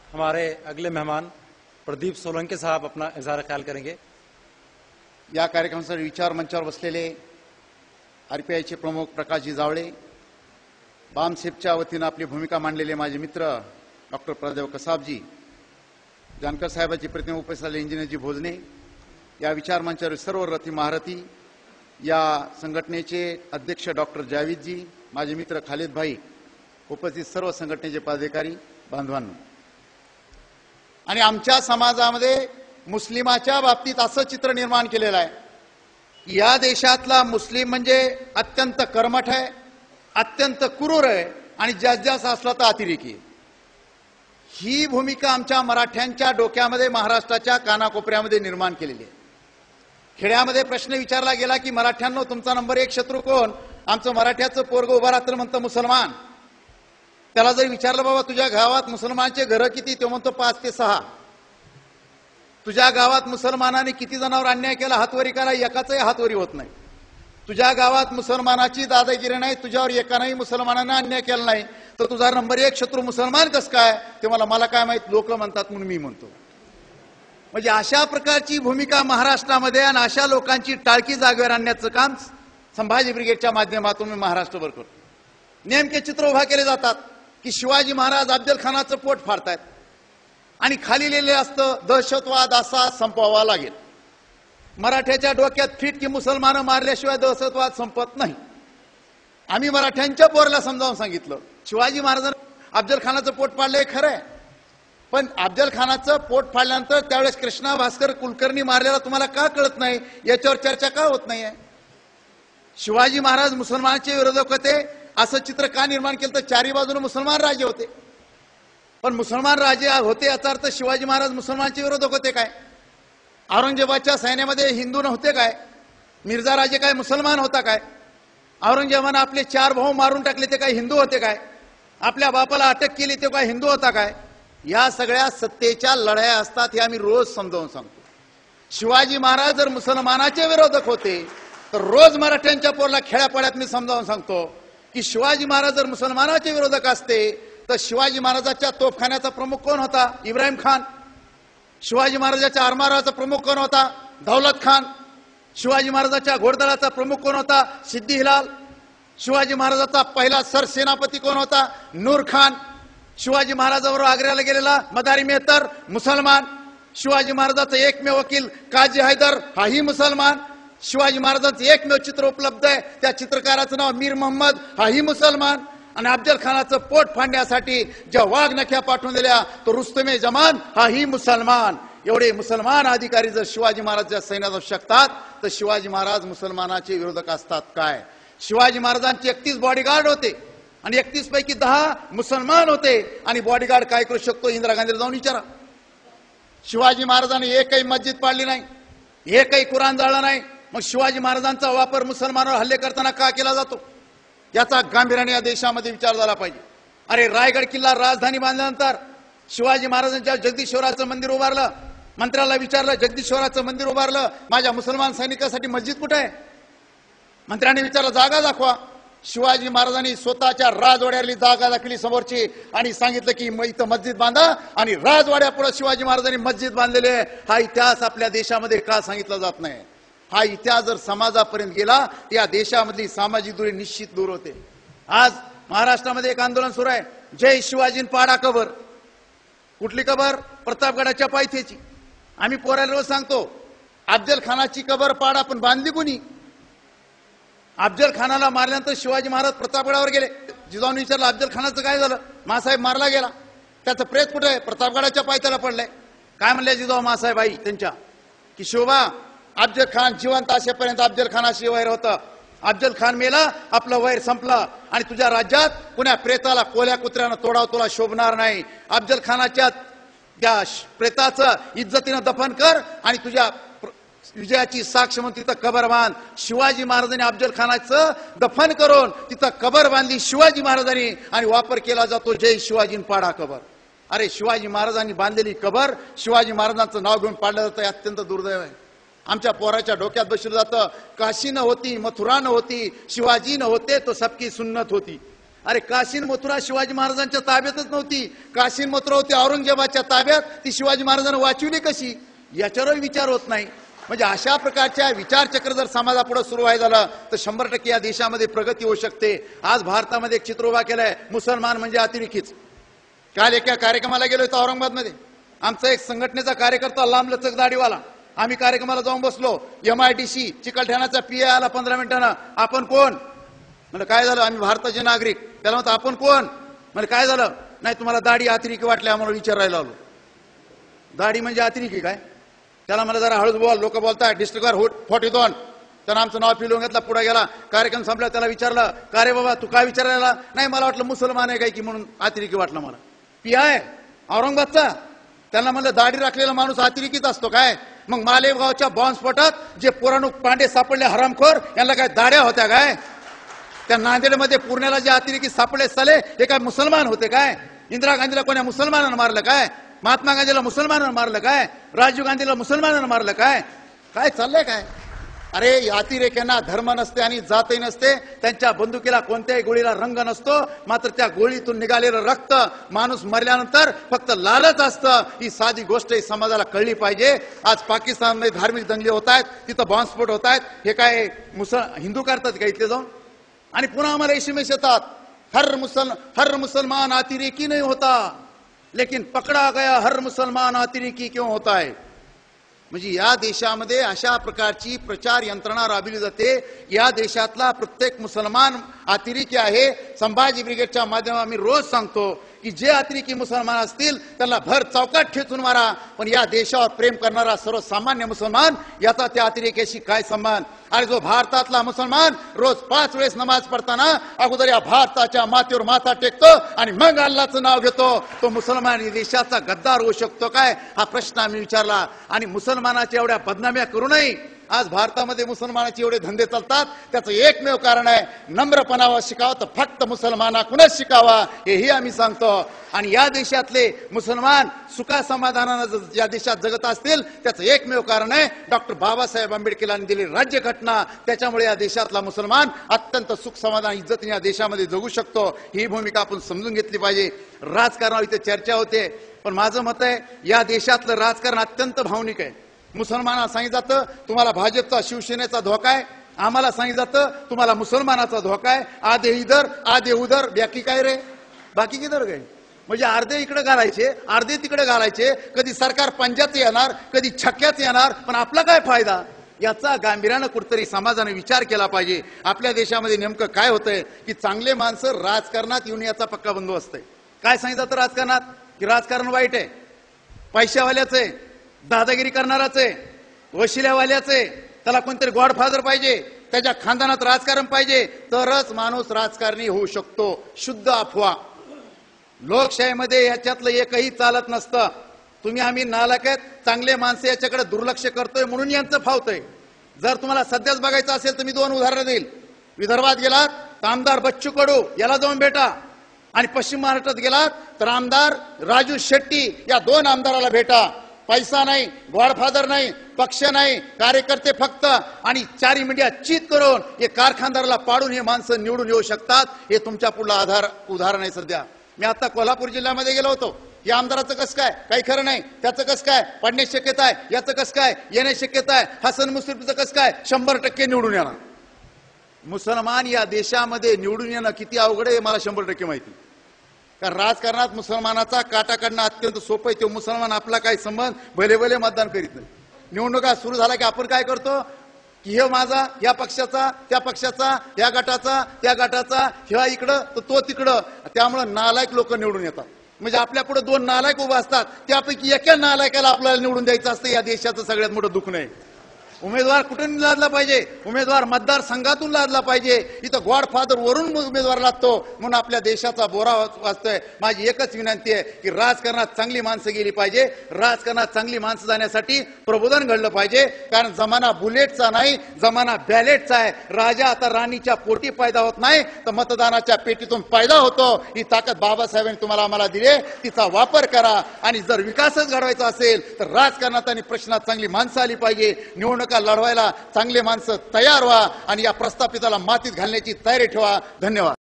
हमारे अगले मेहमान प्रदीप सोलंकी साहब अपना इजहार ख्याल करेंगे। या कार्यक्रमासाठी विचार मंचावर बसलेले आरपीआयचे प्रमुख प्रकाशजी जावळे, बामसेपच्या वतीनं आपली भूमिका मांडलेले माझे मित्र डॉक्टर प्रदेव कसाबजी, जानकर साहेबांची प्रतिमा उपस्थित असलेले इंजिनियरजी भोजने, या विचार मंचावर सर्व रथी महारथी, या संघटनेचे अध्यक्ष डॉक्टर जावेदजी, माझे मित्र खालिद भाई, उपस्थित सर्व संघटनेचे पदाधिकारी बांधवांनो, आणि आमच्या समाजामध्ये मुस्लिमाच्या बाबतीत असं चित्र निर्माण केलेलं आहे की या देशातला मुस्लिम म्हणजे अत्यंत कर्मठ आहे, अत्यंत क्रूर आहे आणि जास्त असला तर अतिरेकी आहे। ही भूमिका आमच्या मराठ्यांच्या डोक्यामध्ये महाराष्ट्राच्या कानाकोपऱ्यामध्ये निर्माण केलेली आहे। खेड्यामध्ये प्रश्न विचारला गेला की मराठ्यांनो तुमचा नंबर 1 शत्रू कोण? आमचं मराठ्याचं पोरग उभा राहतं म्हणतं मुसलमान। त्याला जर विचारलं बाबा तुझ्या गावात मुसलमानचे घर किती, तो म्हणतो 5 ते 6। तुझ्या गावात मुसलमानाने किती जणांवर अन्याय केला हातवरी करा, एकाचाही हातवरी होत नाही। तुझ्या गावात मुसलमानाची दादागिरी नाही, तुझ्यावर एकानाही मुसलमानाने अन्याय केला नाही, तर तुझा नंबर 1 शत्रू मुसलमान कस काय? ते मला काय माहित, लोक म्हणतात म्हणून मी म्हणतो। म्हणजे अशा प्रकारची भूमिका महाराष्ट्रामध्ये आणि अशा लोकांची टाळकी जागेवर आणण्याचं काम संभाजी ब्रिगेडच्या माध्यमातून मी महाराष्ट्रभर करतो। नेमके चित्र उभा केले जातात की शिवाजी महाराज अफजल खानाचं पोट फाडतायत आणि खाली लिहिलेलं असतं दहशतवाद असा संपवावा लागेल। मराठ्याच्या डोक्यात फिट की मुसलमान मारल्याशिवाय दहशतवाद संपत नाही। आम्ही मराठ्यांच्या पोराला समजावून सांगितलं शिवाजी महाराजांनी अफजल खानाचं पोट फाडलंय खरं आहे, पण अफजल खानाचं पोट फाडल्यानंतर त्यावेळेस कृष्णा भास्कर कुलकर्णी मारलेला तुम्हाला का कळत नाही, याच्यावर चर्चा का होत नाहीये? शिवाजी महाराज मुसलमानांचे विरोधक होते असं चित्र का निर्माण केलं? तर चारी बाजूने मुसलमान राजे होते, पण मुसलमान राजे होते याचा अर्थ शिवाजी महाराज मुसलमानांचे विरोधक होते काय? औरंगजेबाच्या सैन्यामध्ये हिंदू नव्हते काय? मिर्झा राजे काय मुसलमान होता काय? औरंगजेबाने आपले 4 भाऊ मारून टाकले ते काय हिंदू होते काय? आपल्या बापाला अटक केली ते काय हिंदू होता काय? या सगळ्या सत्तेच्या लढाया असतात हे आम्ही रोज समजावून सांगतो। शिवाजी महाराज जर मुसलमानाचे विरोधक होते तर रोज मराठ्यांच्या पोरला खेड्यापाड्यात मी समजावून सांगतो की शिवाजी महाराज जर मुसलमानाचे विरोधक असते तर शिवाजी महाराजांच्या तोफखान्याचा प्रमुख कोण होता? इब्राहिम खान। शिवाजी महाराजांच्या आरमाराचा प्रमुख कोण होता? दौलत खान। शिवाजी महाराजांच्या घोडदळाचा प्रमुख कोण होता? सिद्दी हिलाल। शिवाजी महाराजांचा पहिला सरसेनापती कोण होता? नूर खान। शिवाजी महाराजांबरोबर आग्र्याला गेलेला मदारी मेहतर मुसलमान। शिवाजी महाराजांचा एकमेव वकील काजी हैदर हाही मुसलमान। शिवाजी महाराजांचं एकमेव चित्र उपलब्ध आहे, त्या चित्रकाराचं नाव मीर मोहम्मद हाही मुसलमान। आणि अफजल खानाचं पोट फाडण्यासाठी ज्या वाघनख्या पाठवून दिल्या तो रुस्तमे जमान हाही मुसलमान। एवढे मुसलमान अधिकारी जर शिवाजी महाराजांच्या सैन्यात असू शकतात तर शिवाजी महाराज मुसलमानाचे विरोधक असतात काय? शिवाजी महाराजांचे 31 बॉडीगार्ड होते आणि 31 पैकी 10 मुसलमान होते, आणि बॉडीगार्ड काय करू शकतो इंदिरा गांधीला जाऊन विचारा। शिवाजी महाराजांनी एकही मस्जिद पाडली नाही, एकही कुराण जाळलं नाही, मग शिवाजी महाराजांचा वापर मुसलमानावर हल्ले करताना का केला जातो? याचा गांभीर्याने या देशामध्ये विचार झाला पाहिजे। अरे रायगड किल्ला राजधानी बांधल्यानंतर शिवाजी महाराजांच्या जगदीश्वराचं मंदिर उभारलं, मंत्र्याला विचारलं जगदीश्वराचं मंदिर उभारलं, माझ्या मुसलमान सैनिकांसाठी मस्जिद कुठे आहे? मंत्र्यांनी विचारलं जागा दाखवा। शिवाजी महाराजांनी स्वतःच्या राजवाड्यावरली जागा दाखवली समोरची आणि सांगितलं की इथं मस्जिद बांधा, आणि राजवाड्यापुढे शिवाजी महाराजांनी मस्जिद बांधलेली आहे। हा इतिहास आपल्या देशामध्ये का सांगितला जात नाही? हा इतिहास जर समाजापर्यंत गेला तर या देशामधली सामाजिक दुरी निश्चित दूर होते। आज महाराष्ट्रामध्ये एक आंदोलन सुरू आहे, जय शिवाजी पाडा कबर। कुठली कबर? प्रतापगडाच्या पायथ्याची। आम्ही पोराला रोज सांगतो अफजल खानाची कबर पाडा, पण बांधली कोणी? अफजल खानाला मारल्यानंतर शिवाजी महाराज प्रतापगडावर गेले, जिजाऊने विचारलं अफजल खानाचं काय झालं? मासाहेब मारला गेला, त्याचं प्रेत कुठे आहे? प्रतापगडाच्या पायथ्याला पडलंय। काय म्हणले जिजाऊ मासाहेब आई त्यांच्या की शोभा अफजल खान जिवंत असेपर्यंत अफजल खानाशी वैर होतं, अफजल खान मेला आपलं वैर संपलं, आणि तुझ्या राज्यात कुण्या प्रेताला कोल्या कुत्र्यानं तोडाव तुला शोभणार नाही। अफजल खानाच्या त्या प्रेताचं इज्जतीनं दफन कर आणि तुझ्या विजयाची साक्ष म्हणून तिथं कबर बांध। शिवाजी महाराजांनी अफजल खानाचं दफन करून तिथं कबर बांधली शिवाजी महाराजांनी, आणि वापर केला जातो जय शिवाजी पाडा कबर। अरे शिवाजी महाराजांनी बांधलेली कबर शिवाजी महाराजांचं नाव घेऊन पाडलं जातं, हे अत्यंत दुर्दैव आहे। आमच्या पोराच्या डोक्यात बसलं जातं काशी न होती, मथुरा न होती, शिवाजी न होते तो सबकी सुन्नत होती। अरे काशीन मथुरा शिवाजी महाराजांच्या ताब्यातच नव्हती. काशीन मथुरा होती औरंगजेबाच्या ताब्यात, ती शिवाजी महाराजांना वाचवली कशी, याच्यावरही विचार होत नाही. म्हणजे अशा प्रकारच्या विचारचक्र जर समाजापुढे सुरू व्हायला झालं तर 100% या देशामध्ये प्रगती होऊ शकते. आज भारतामध्ये एक चित्र उभा केलंय, मुसलमान म्हणजे अतिरेकीच. काल एका कार्यक्रमाला गेलो होतो औरंगाबादमध्ये. आमचा एक संघटनेचा कार्यकर्ता लांब लचक दाढीवाला, आम्ही कार्यक्रमाला जाऊन बसलो. MIDC चिकलठाण्याचा PA आला 15 मिनिटांना. आपण कोण? म्हणजे काय झालं? आम्ही भारताचे नागरिक. त्याला म्हणतो आपण कोण? म्हणजे काय झालं? नाही तुम्हाला दाढी अतिरेकी वाटली, आम्हाला विचारायला आलो. दाढी म्हणजे अतिरेकी काय? त्याला मला जरा हळूच बोल, लोक बोलताय. डिस्ट्रिक्ट 42. त्यानं आमचं नाव फिरवून घेतलं, पुढे गेला. कार्यक्रम संपला, त्याला विचारलं का रे बाबा तू काय विचारायला? नाही मला वाटलं मुसलमान आहे काय की म्हणून अतिरेकी वाटलं मला. PI औरंगाबादचा. त्यांना म्हणलं दाढी राखलेला माणूस अतिरेकीच असतो काय? मग मालेगावच्या बॉम्बस्फोटात जे पुराणूक पांडे सापडले हरामखोर, यांना काय दाढ्या होत्या काय? त्या नांदेडमध्ये पुण्याला जे अतिरेकी सापडले साले, हे काय मुसलमान होते काय? इंदिरा गांधीला कोण्या मुसलमानानं मारलं काय? महात्मा गांधीला मुसलमानानं मारलं काय? राजीव गांधीला मुसलमानानं मारलं काय? काय चाललंय काय? अरे अतिरेक्यांना धर्म नसते आणि जातही नसते. त्यांच्या बंदुकीला कोणत्याही गोळीला रंग नसतो. मात्र त्या गोळीतून निघालेलं रक्त माणूस मरल्यानंतर फक्त लालच असतं. ही साधी गोष्ट ही समाजाला कळली पाहिजे. आज पाकिस्तानमध्ये धार्मिक दंगली होत आहेत, तिथं बॉम्बस्फोट होत आहेत. हे काय हिंदू करतात का इथले जाऊन? आणि पुन्हा आम्हाला SMS येतात, हर मुसलमान अतिरेकी नहीं होता, लेकिन पकडा गया हर मुसलमान अतिरेकी क्यों होता है. म्हणजे या देशामध्ये अशा प्रकारची प्रचार यंत्रणा राबविली जाते. या देशातला प्रत्येक मुसलमान अतिरेकी आहे. संभाजी ब्रिगेडच्या माध्यमातून आम्ही रोज सांगतो की जे अतिरेकी मुसलमान असतील त्यांना भर चौकात ठेचून मारा. पण या देशावर प्रेम करणारा सर्वसामान्य मुसलमान, याचा त्या अतिरेक्याशी काय संबंध? आणि जो भारतातला मुसलमान रोज 5 वेळेस नमाज पडताना अगोदर या भारताच्या मातीवर माथा टेकतो आणि मग अल्लाचं नाव घेतो, तो मुसलमान देशाचा गद्दार होऊ शकतो काय? हा प्रश्न आम्ही विचारला. आणि मुसलमानाच्या एवढ्या बदनाम्या करू नये. आज भारतामध्ये मुसलमानाचे एवढे धंदे चालतात, त्याचं एकमेव कारण आहे, नम्रपणावर शिकावं तर फक्त मुसलमानाकडूनच शिकावा, हेही आम्ही सांगतो. आणि या देशातले मुसलमान सुखा समाधानानं या देशात जगत असतील, त्याचं एकमेव कारण आहे डॉक्टर बाबासाहेब आंबेडकरांनी दिलेली राज्यघटना. त्याच्यामुळे या देशातला मुसलमान अत्यंत सुख समाधान इज्जतीने या देशामध्ये जगू शकतो. ही भूमिका आपण समजून घेतली पाहिजे. राजकारणावर इथे चर्चा होते, पण माझं मत आहे या देशातलं राजकारण अत्यंत भावनिक आहे. मुसलमानांना सांगितलं जातं तुम्हाला भाजपचा शिवसेनेचा धोका आहे, आम्हाला सांगितलं जातं तुम्हाला मुसलमानाचा धोका आहे. आधे इधर आधे उधर, बाकी काय रे? बाकी किधर गए? म्हणजे अर्धे इकडे घालायचे, अर्धे तिकडे घालायचे. कधी सरकार पंजाचं येणार, कधी छक्क्याच येणार, पण आपला काय फायदा? याचा गांभीर्यानं कुठतरी समाजाने विचार केला पाहिजे. आपल्या देशामध्ये नेमकं काय होतंय की चांगले माणसं राजकारणात येऊन याचा पक्का बंदोबस्त आहे. काय सांगितलं जातं राजकारणात की राजकारण वाईट आहे, पैशावाल्याच आहे, दादागिरी करणाराच आहे, वशिल्यावाल्याच आहे, त्याला कोणतरी गॉडफादर पाहिजे, त्याच्या खानदानात राजकारण पाहिजे, तरच माणूस राजकारणी होऊ शकतो. शुद्ध अफवा. लोकशाहीमध्ये याच्यातलं एकही चालत नसतं. तुम्ही आम्ही नालायक आहेत, चांगले माणसे याच्याकडे दुर्लक्ष करतोय म्हणून यांचं फावतंय. जर तुम्हाला सध्याच बघायचं असेल तर मी 2 उदाहरणं देईल. विदर्भात गेलात तर आमदार बच्चू कडू याला जाऊन भेटा, आणि पश्चिम महाराष्ट्रात गेलात तर आमदार राजू शेट्टी या 2 आमदाराला भेटा. पैसा नाही, गॉडफादर नाही, पक्ष नाही, कार्यकर्ते फक्त, आणि 4 मीडिया चीत करून हे कारखानदाराला पाडून हे माणसं निवडून येऊ शकतात. हे तुमच्या पुढलं उदाहरण आहे. सध्या मी आता कोल्हापूर जिल्ह्यामध्ये गेलो होतो. या आमदाराचं कसं काय? काही खरं नाही. त्याचं कसं काय? पडण्याची शक्यता आहे. याचं कसं काय? येण्याची शक्यता आहे. हसन मुश्रीफचं कसं काय? 100% निवडून येणार. मुसलमान या देशामध्ये निवडून येणं किती अवघड आहे मला 100% माहिती. कारण राजकारणात मुसलमानाचा काटा काढणं अत्यंत सोपं आहे. तो मुसलमान आपला काही संबंध भले भले मतदान करीत नाही. निवडणुका सुरू झाला की आपण काय करतो की हे माझा, या पक्षाचा, त्या पक्षाचा, या गटाचा, त्या गटाचा, ह्या इकडं तर तो तिकडं. त्यामुळे नालायक लोक निवडून येतात. म्हणजे आपल्या पुढे 2 नालायक उभा असतात, त्यापैकी एका नालायकाला आपल्याला निवडून द्यायचं असतं. या देशाचं सगळ्यात मोठं दुःख नाही. उमेदवार कुठून लादला पाहिजे? उमेदवार मतदारसंघातून लादला पाहिजे. इथं गॉडफादर वरून उमेदवार लागतो म्हणून आपल्या देशाचा बोरा वाचतोय. माझी एकच विनंती आहे की राजकारणात चांगली माणसं गेली पाहिजे. राजकारणात चांगली माणसं जाण्यासाठी प्रबोधन घडलं पाहिजे. कारण जमाना बुलेटचा नाही, जमाना बॅलेटचा आहे. राजा आता राणीच्या पोटी पैदा होत नाही तर मतदानाच्या पेटीतून पैदा होतो. ही ताकद बाबासाहेबांनी तुम्हाला आम्हाला दिली, तिचा वापर करा. आणि जर विकासच घडवायचा असेल तर राजकारणात आणि प्रश्नात चांगली माणसं आली पाहिजे. निवडणुका लढवायला चांगले माणसं तयार व्हा आणि या प्रस्थापिताला मातीत घालण्याची तयारी ठेवा. धन्यवाद.